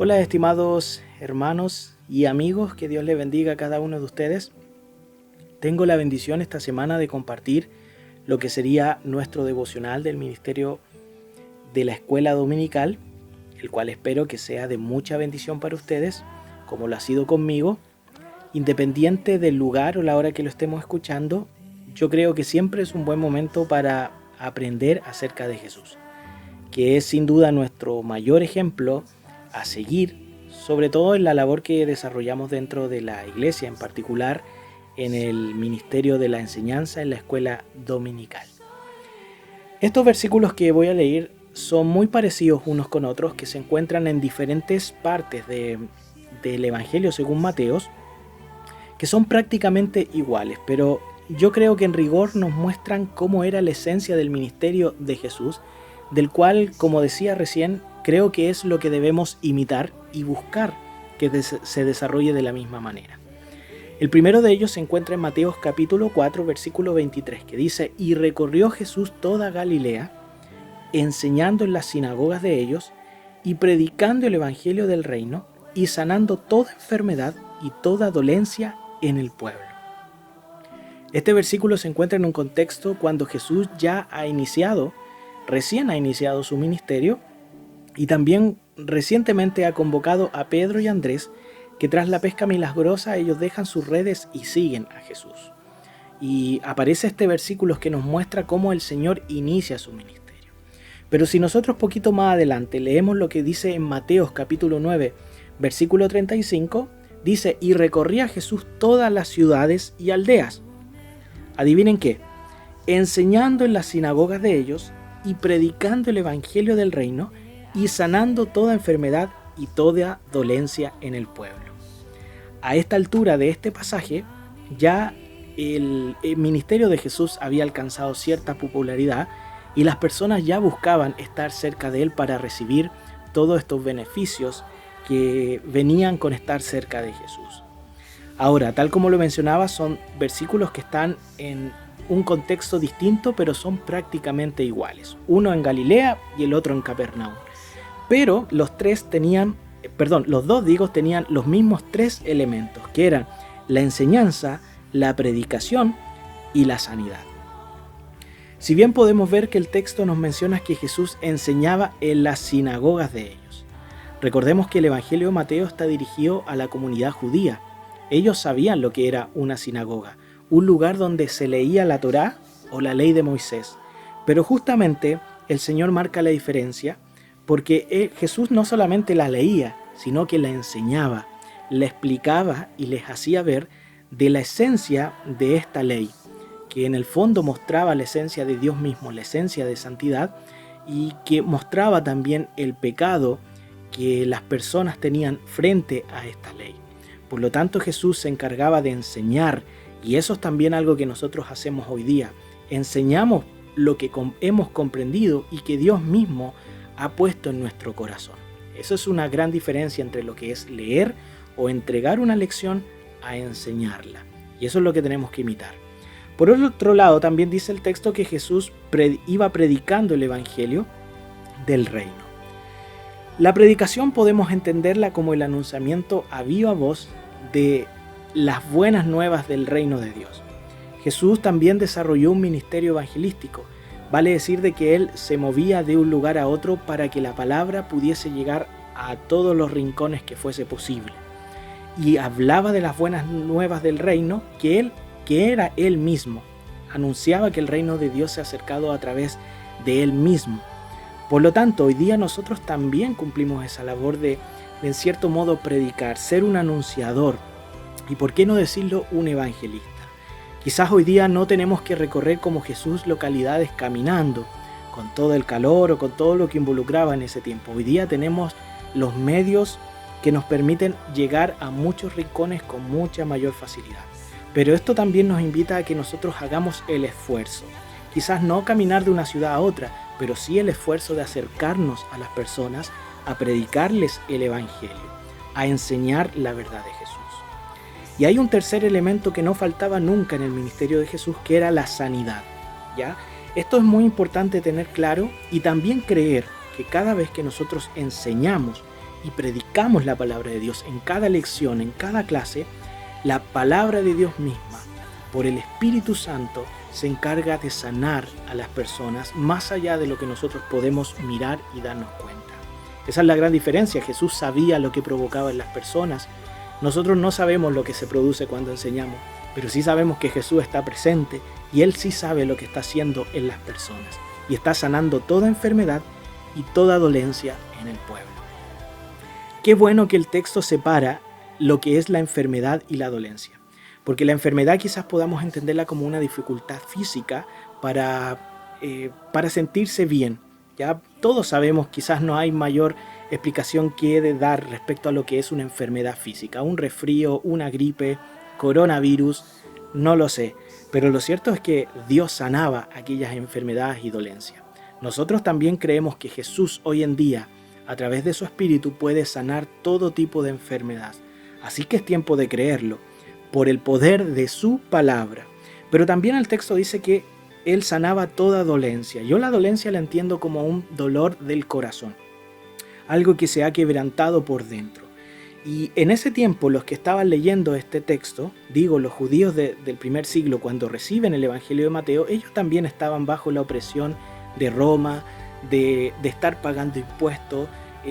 Hola estimados hermanos y amigos, que Dios les bendiga a cada uno de ustedes. Tengo la bendición esta semana de compartir lo que sería nuestro devocional del Ministerio de la Escuela Dominical, el cual espero que sea de mucha bendición para ustedes, como lo ha sido conmigo. Independiente del lugar o la hora que lo estemos escuchando, yo creo que siempre es un buen momento para aprender acerca de Jesús, que es sin duda nuestro mayor ejemplo a seguir, sobre todo en la labor que desarrollamos dentro de la iglesia, en particular en el ministerio de la enseñanza en la escuela dominical. Estos versículos que voy a leer son muy parecidos unos con otros, que se encuentran en diferentes partes del Evangelio según Mateos, que son prácticamente iguales, pero yo creo que en rigor nos muestran cómo era la esencia del ministerio de Jesús, del cual, como decía recién, creo que es lo que debemos imitar y buscar que se desarrolle de la misma manera. El primero de ellos se encuentra en Mateo capítulo 4, versículo 23, que dice: «Y recorrió Jesús toda Galilea, enseñando en las sinagogas de ellos, y predicando el evangelio del reino, y sanando toda enfermedad y toda dolencia en el pueblo». Este versículo se encuentra en un contexto cuando Jesús recién ha iniciado su ministerio, y también recientemente ha convocado a Pedro y Andrés, que tras la pesca milagrosa ellos dejan sus redes y siguen a Jesús. Y aparece este versículo que nos muestra cómo el Señor inicia su ministerio. Pero si nosotros poquito más adelante leemos lo que dice en Mateo capítulo 9, versículo 35, dice: «Y recorría Jesús todas las ciudades y aldeas». Adivinen qué, enseñando en las sinagogas de ellos y predicando el evangelio del reino y sanando toda enfermedad y toda dolencia en el pueblo. A esta altura de este pasaje, ya el ministerio de Jesús había alcanzado cierta popularidad y las personas ya buscaban estar cerca de él para recibir todos estos beneficios que venían con estar cerca de Jesús. Ahora, tal como lo mencionaba, son versículos que están en un contexto distinto, pero son prácticamente iguales. Uno en Galilea y el otro en Capernaum. Pero los dos tenían los mismos tres elementos, que eran la enseñanza, la predicación y la sanidad. Si bien podemos ver que el texto nos menciona que Jesús enseñaba en las sinagogas de ellos. Recordemos que el Evangelio de Mateo está dirigido a la comunidad judía. Ellos sabían lo que era una sinagoga, un lugar donde se leía la Torá o la ley de Moisés. Pero justamente el Señor marca la diferencia, porque Jesús no solamente la leía, sino que la enseñaba, la explicaba y les hacía ver de la esencia de esta ley, que en el fondo mostraba la esencia de Dios mismo, la esencia de santidad, y que mostraba también el pecado que las personas tenían frente a esta ley. Por lo tanto, Jesús se encargaba de enseñar, y eso es también algo que nosotros hacemos hoy día. Enseñamos lo que hemos comprendido y que Dios mismo ha puesto en nuestro corazón. Eso es una gran diferencia entre lo que es leer o entregar una lección a enseñarla. Y eso es lo que tenemos que imitar. Por otro lado, también dice el texto que Jesús iba predicando el evangelio del reino. La predicación podemos entenderla como el anunciamiento a viva voz de las buenas nuevas del reino de Dios. Jesús también desarrolló un ministerio evangelístico. Vale decir de que él se movía de un lugar a otro para que la palabra pudiese llegar a todos los rincones que fuese posible. Y hablaba de las buenas nuevas del reino que era él mismo. Anunciaba que el reino de Dios se ha acercado a través de él mismo. Por lo tanto, hoy día nosotros también cumplimos esa labor de en cierto modo predicar, ser un anunciador y, por qué no decirlo, un evangelista. Quizás hoy día no tenemos que recorrer como Jesús localidades caminando, con todo el calor o con todo lo que involucraba en ese tiempo. Hoy día tenemos los medios que nos permiten llegar a muchos rincones con mucha mayor facilidad. Pero esto también nos invita a que nosotros hagamos el esfuerzo. Quizás no caminar de una ciudad a otra, pero sí el esfuerzo de acercarnos a las personas, a predicarles el evangelio, a enseñar la verdad de Jesús. Y hay un tercer elemento que no faltaba nunca en el ministerio de Jesús, que era la sanidad, ¿ya? Esto es muy importante tener claro y también creer que cada vez que nosotros enseñamos y predicamos la palabra de Dios en cada lección, en cada clase, la palabra de Dios misma, por el Espíritu Santo, se encarga de sanar a las personas más allá de lo que nosotros podemos mirar y darnos cuenta. Esa es la gran diferencia. Jesús sabía lo que provocaba en las personas. Nosotros no sabemos lo que se produce cuando enseñamos, pero sí sabemos que Jesús está presente y Él sí sabe lo que está haciendo en las personas y está sanando toda enfermedad y toda dolencia en el pueblo. Qué bueno que el texto separa lo que es la enfermedad y la dolencia, porque la enfermedad quizás podamos entenderla como una dificultad física para sentirse bien. Ya todos sabemos, quizás no hay mayor explicación que de dar respecto a lo que es una enfermedad física, un resfrío, una gripe, coronavirus, no lo sé, pero lo cierto es que Dios sanaba aquellas enfermedades y dolencias. Nosotros también creemos que Jesús hoy en día, a través de su Espíritu, puede sanar todo tipo de enfermedad. Así que es tiempo de creerlo, por el poder de su palabra. Pero también el texto dice que Él sanaba toda dolencia. Yo la dolencia la entiendo como un dolor del corazón, algo que se ha quebrantado por dentro. Y en ese tiempo los que estaban leyendo este texto, digo los judíos del primer siglo, cuando reciben el Evangelio de Mateo, ellos también estaban bajo la opresión de Roma, de estar pagando impuestos,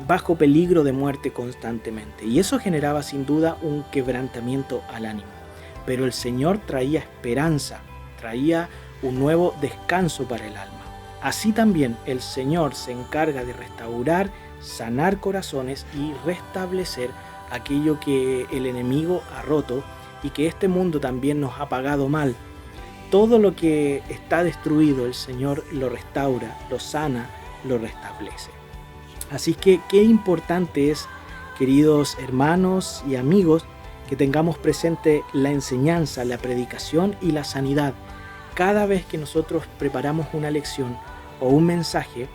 bajo peligro de muerte constantemente. Y eso generaba sin duda un quebrantamiento al ánimo. Pero el Señor traía esperanza, traía un nuevo descanso para el alma. Así también el Señor se encarga de restaurar, sanar corazones y restablecer aquello que el enemigo ha roto y que este mundo también nos ha pagado mal. Todo lo que está destruido, el Señor lo restaura, lo sana, lo restablece. Así que qué importante es, queridos hermanos y amigos, que tengamos presente la enseñanza, la predicación y la sanidad cada vez que nosotros preparamos una lección o un mensaje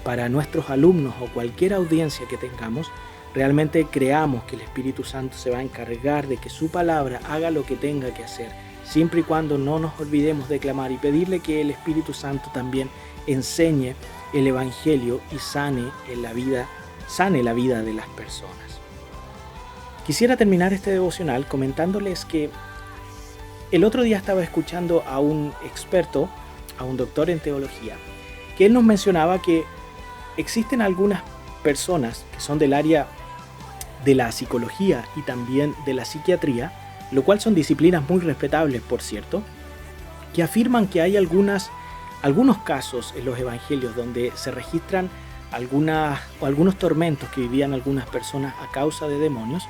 para nuestros alumnos o cualquier audiencia que tengamos. Realmente creamos que el Espíritu Santo se va a encargar de que su palabra haga lo que tenga que hacer, siempre y cuando no nos olvidemos de clamar y pedirle que el Espíritu Santo también enseñe el Evangelio y sane la vida de las personas. Quisiera terminar este devocional comentándoles que el otro día estaba escuchando a un experto, a un doctor en teología, que él nos mencionaba que existen algunas personas que son del área de la psicología y también de la psiquiatría, lo cual son disciplinas muy respetables, por cierto, que afirman que hay algunos casos en los evangelios donde se registran algunos tormentos que vivían algunas personas a causa de demonios,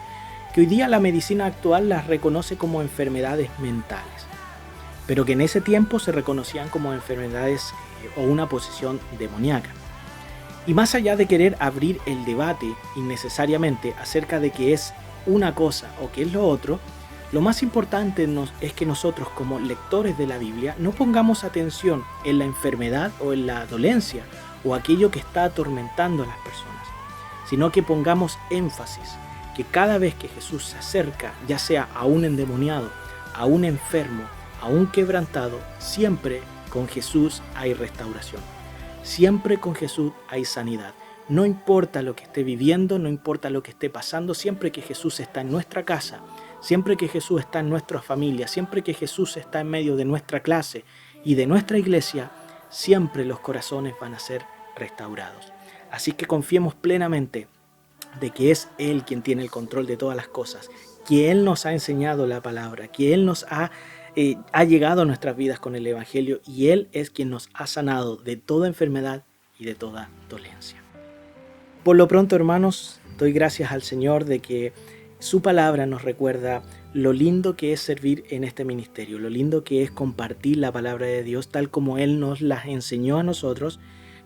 que hoy día la medicina actual las reconoce como enfermedades mentales, pero que en ese tiempo se reconocían como enfermedades o una posesión demoníaca. Y más allá de querer abrir el debate innecesariamente acerca de qué es una cosa o qué es lo otro, lo más importante es que nosotros como lectores de la Biblia no pongamos atención en la enfermedad o en la dolencia o aquello que está atormentando a las personas, sino que pongamos énfasis que cada vez que Jesús se acerca, ya sea a un endemoniado, a un enfermo, a un quebrantado, siempre con Jesús hay restauración. Siempre con Jesús hay sanidad. No importa lo que esté viviendo, no importa lo que esté pasando, siempre que Jesús está en nuestra casa, siempre que Jesús está en nuestra familia, siempre que Jesús está en medio de nuestra clase y de nuestra iglesia, siempre los corazones van a ser restaurados. Así que confiemos plenamente de que es Él quien tiene el control de todas las cosas, que Él nos ha enseñado la palabra, que Él nos ha llegado a nuestras vidas con el Evangelio y Él es quien nos ha sanado de toda enfermedad y de toda dolencia. Por lo pronto, hermanos, doy gracias al Señor de que su palabra nos recuerda lo lindo que es servir en este ministerio, lo lindo que es compartir la palabra de Dios tal como Él nos la enseñó a nosotros,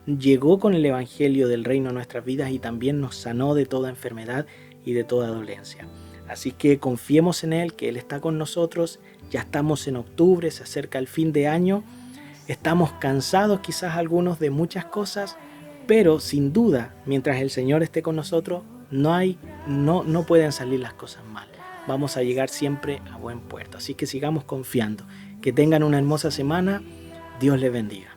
llegó con el Evangelio del reino a nuestras vidas y también nos sanó de toda enfermedad y de toda dolencia. Así que confiemos en Él, que Él está con nosotros. Ya estamos en octubre, se acerca el fin de año. Estamos cansados quizás algunos de muchas cosas, pero sin duda, mientras el Señor esté con nosotros, no pueden salir las cosas mal. Vamos a llegar siempre a buen puerto. Así que sigamos confiando. Que tengan una hermosa semana. Dios les bendiga.